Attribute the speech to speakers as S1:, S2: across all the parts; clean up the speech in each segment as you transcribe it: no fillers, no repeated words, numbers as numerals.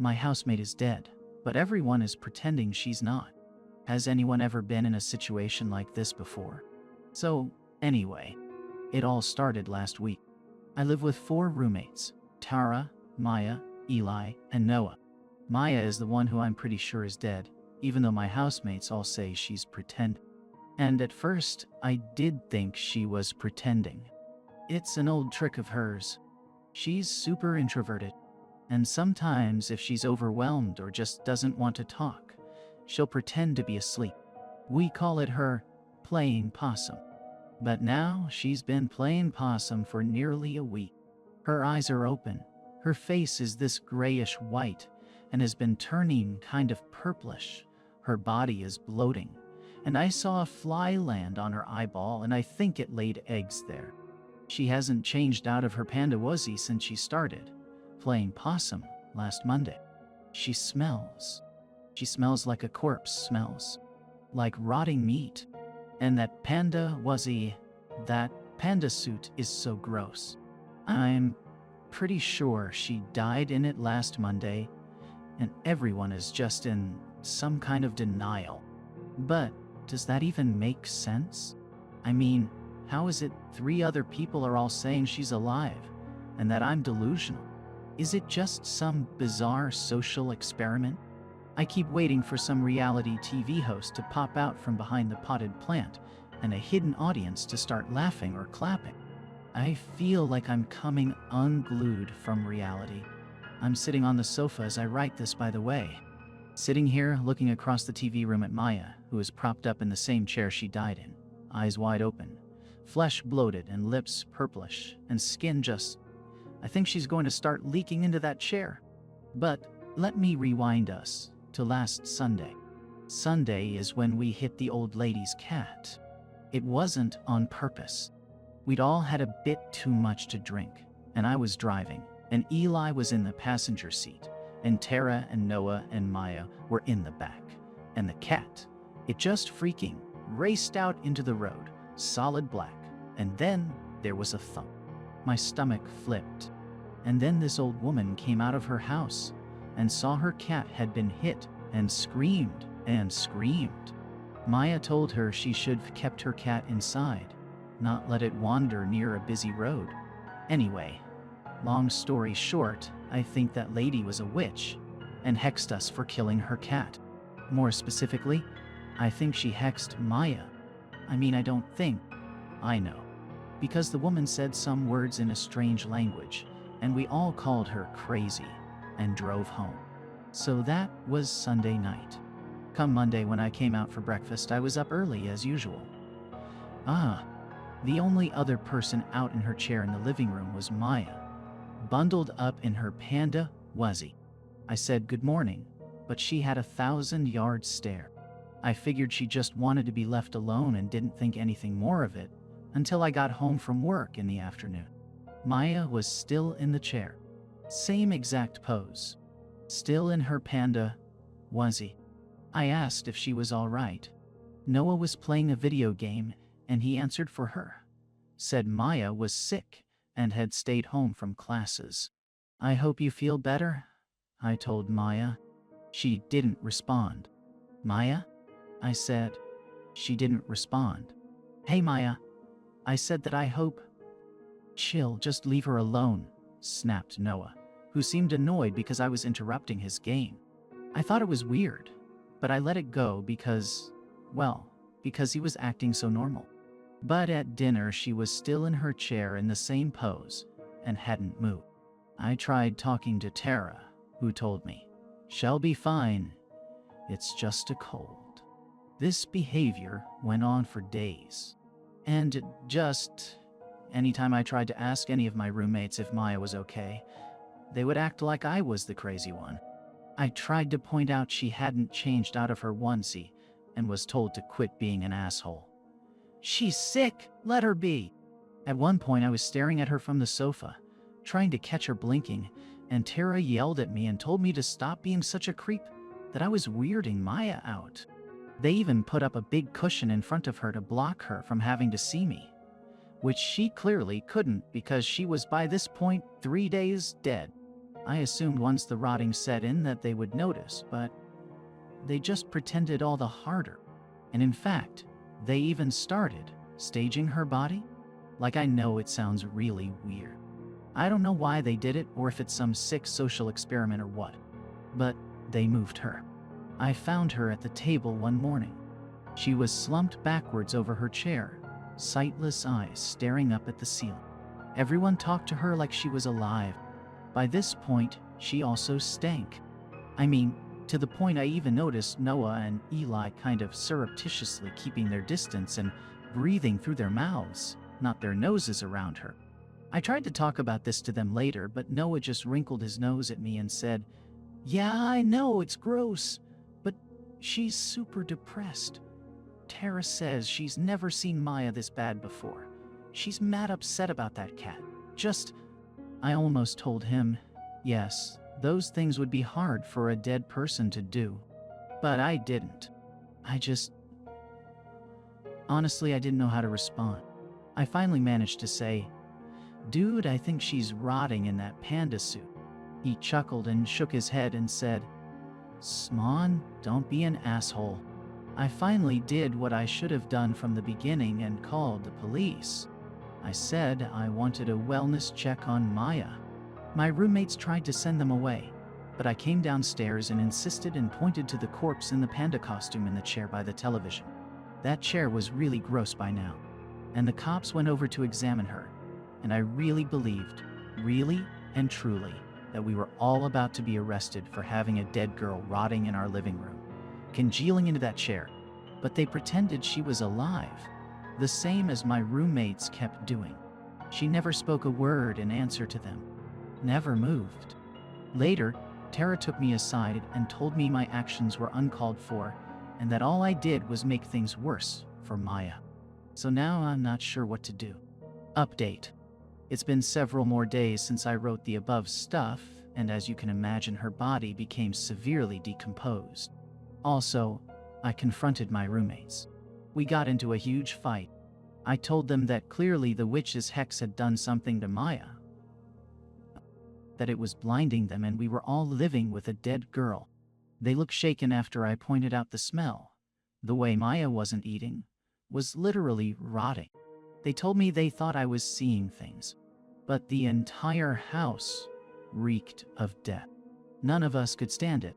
S1: My housemate is dead, but everyone is pretending she's not. Has anyone ever been in a situation like this before? So, anyway, it all started last week. I live with 4 roommates: Tara, Maya, Eli, and Noah. Maya is the one who I'm pretty sure is dead, even though my housemates all say she's pretending. And at first, I did think she was pretending. It's an old trick of hers. She's super introverted, and sometimes if she's overwhelmed or just doesn't want to talk, she'll pretend to be asleep. We call it her playing possum. But now she's been playing possum for nearly a week. Her eyes are open, her face is this grayish white, and has been turning kind of purplish. Her body is bloating, and I saw a fly land on her eyeball, and I think it laid eggs there. She hasn't changed out of her panda onesie since she started playing possum last Monday. She smells like a corpse smells, like rotting meat. And that panda onesie, that panda suit is so gross. I'm pretty sure she died in it last Monday, and everyone is just in some kind of denial. But does that even make sense? I mean, how is it 3 other people are all saying she's alive, and that I'm delusional? Is it just some bizarre social experiment? I keep waiting for some reality TV host to pop out from behind the potted plant and a hidden audience to start laughing or clapping. I feel like I'm coming unglued from reality. I'm sitting on the sofa as I write this, by the way. Sitting here, looking across the TV room at Maya, who is propped up in the same chair she died in, eyes wide open, flesh bloated and lips purplish, and skin just... I think she's going to start leaking into that chair. But let me rewind us to last Sunday. Sunday is when we hit the old lady's cat. It wasn't on purpose. We'd all had a bit too much to drink, and I was driving, and Eli was in the passenger seat, and Tara and Noah and Maya were in the back. And the cat, it just freaking raced out into the road, solid black, and then there was a thump. My stomach flipped. And then this old woman came out of her house and saw her cat had been hit and screamed and screamed. Maya told her she should have kept her cat inside, not let it wander near a busy road. Anyway, long story short, I think that lady was a witch and hexed us for killing her cat. More specifically, I think she hexed Maya. I mean, I don't think. I know. Because the woman said some words in a strange language, and we all called her crazy and drove home. So that was Sunday night. Come Monday, when I came out for breakfast, I was up early as usual. The only other person out in her chair in the living room was Maya, bundled up in her panda onesie. I said good morning, but she had a 1,000-yard stare. I figured she just wanted to be left alone and didn't think anything more of it until I got home from work in the afternoon. Maya was still in the chair, same exact pose, still in her panda onesie. I asked if she was all right. Noah was playing a video game, and he answered for her, said Maya was sick and had stayed home from classes. I hope you feel better, I told Maya. She didn't respond. Maya? I said. She didn't respond. Hey Maya, I said that I hope... Chill, just leave her alone, snapped Noah, who seemed annoyed because I was interrupting his game. I thought it was weird, but I let it go because he was acting so normal. But at dinner, she was still in her chair in the same pose and hadn't moved. I tried talking to Tara, who told me, "She'll be fine. It's just a cold." This behavior went on for days. And anytime I tried to ask any of my roommates if Maya was okay, they would act like I was the crazy one. I tried to point out she hadn't changed out of her onesie and was told to quit being an asshole. She's sick, let her be. At one point I was staring at her from the sofa, trying to catch her blinking, and Tara yelled at me and told me to stop being such a creep, that I was weirding Maya out. They even put up a big cushion in front of her to block her from having to see me, which she clearly couldn't because she was by this point 3 days dead. I assumed once the rotting set in that they would notice, but they just pretended all the harder. And in fact, they even started staging her body. Like, I know it sounds really weird. I don't know why they did it or if it's some sick social experiment or what, but they moved her. I found her at the table one morning. She was slumped backwards over her chair, sightless eyes staring up at the ceiling. Everyone talked to her like she was alive. By this point, she also stank. I mean, to the point I even noticed Noah and Eli kind of surreptitiously keeping their distance and breathing through their mouths, not their noses, around her. I tried to talk about this to them later, but Noah just wrinkled his nose at me and said, "Yeah, I know, it's gross, but she's super depressed. Tara says she's never seen Maya this bad before. She's mad upset about that cat. I almost told him, yes, those things would be hard for a dead person to do. But I didn't. Honestly, I didn't know how to respond. I finally managed to say, "Dude, I think she's rotting in that panda suit." He chuckled and shook his head and said, "Sman, don't be an asshole." I finally did what I should have done from the beginning and called the police. I said I wanted a wellness check on Maya. My roommates tried to send them away, but I came downstairs and insisted and pointed to the corpse in the panda costume in the chair by the television. That chair was really gross by now, and the cops went over to examine her, and I really believed, really and truly, that we were all about to be arrested for having a dead girl rotting in our living room, congealing into that chair, but they pretended she was alive, the same as my roommates kept doing. She never spoke a word in answer to them, never moved. Later, Tara took me aside and told me my actions were uncalled for and that all I did was make things worse for Maya. So now I'm not sure what to do. Update. It's been several more days since I wrote the above stuff, and as you can imagine, her body became severely decomposed. Also, I confronted my roommates. We got into a huge fight. I told them that clearly the witch's hex had done something to Maya, that it was blinding them, and we were all living with a dead girl. They looked shaken after I pointed out the smell. The way Maya wasn't eating, was literally rotting. They told me they thought I was seeing things, but the entire house reeked of death. None of us could stand it.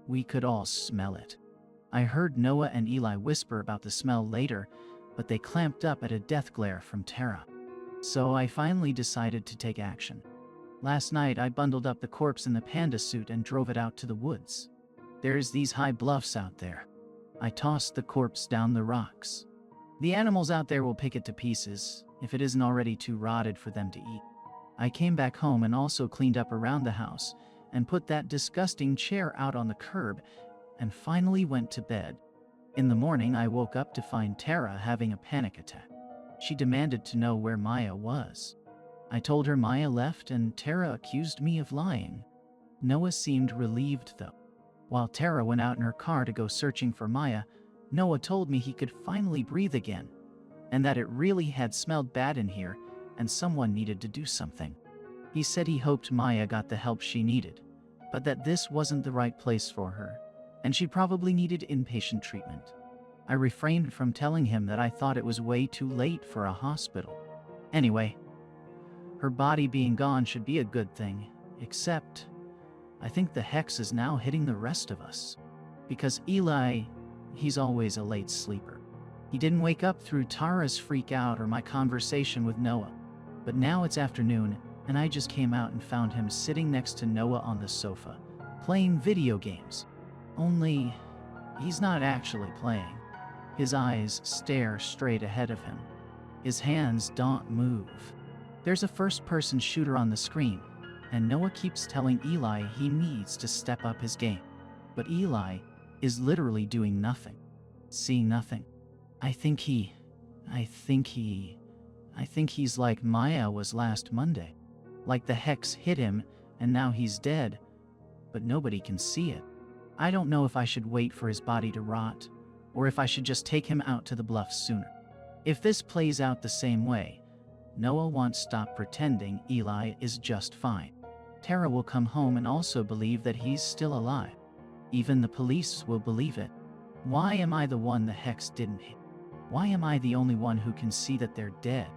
S1: We could all smell it. I heard Noah and Eli whisper about the smell later, but they clamped up at a death glare from Tara. So I finally decided to take action. Last night I bundled up the corpse in the panda suit and drove it out to the woods. There's these high bluffs out there. I tossed the corpse down the rocks. The animals out there will pick it to pieces, if it isn't already too rotted for them to eat. I came back home and also cleaned up around the house and put that disgusting chair out on the curb and finally went to bed. In the morning, I woke up to find Tara having a panic attack. She demanded to know where Maya was. I told her Maya left and Tara accused me of lying. Noah seemed relieved though. While Tara went out in her car to go searching for Maya, Noah told me he could finally breathe again, and that it really had smelled bad in here and someone needed to do something. He said he hoped Maya got the help she needed, but that this wasn't the right place for her, and she probably needed inpatient treatment. I refrained from telling him that I thought it was way too late for a hospital. Anyway, her body being gone should be a good thing, except I think the hex is now hitting the rest of us. Because Eli, he's always a late sleeper. He didn't wake up through Tara's freak out or my conversation with Noah. But now it's afternoon, and I just came out and found him sitting next to Noah on the sofa, playing video games. Only, he's not actually playing. His eyes stare straight ahead of him. His hands don't move. There's a first-person shooter on the screen, and Noah keeps telling Eli he needs to step up his game. But Eli is literally doing nothing, seeing nothing. I think he's like Maya was last Monday. Like the hex hit him, and now he's dead, but nobody can see it. I don't know if I should wait for his body to rot, or if I should just take him out to the bluffs sooner. If this plays out the same way, Noah won't stop pretending Eli is just fine. Tara will come home and also believe that he's still alive. Even the police will believe it. Why am I the one the hex didn't hit? Why am I the only one who can see that they're dead?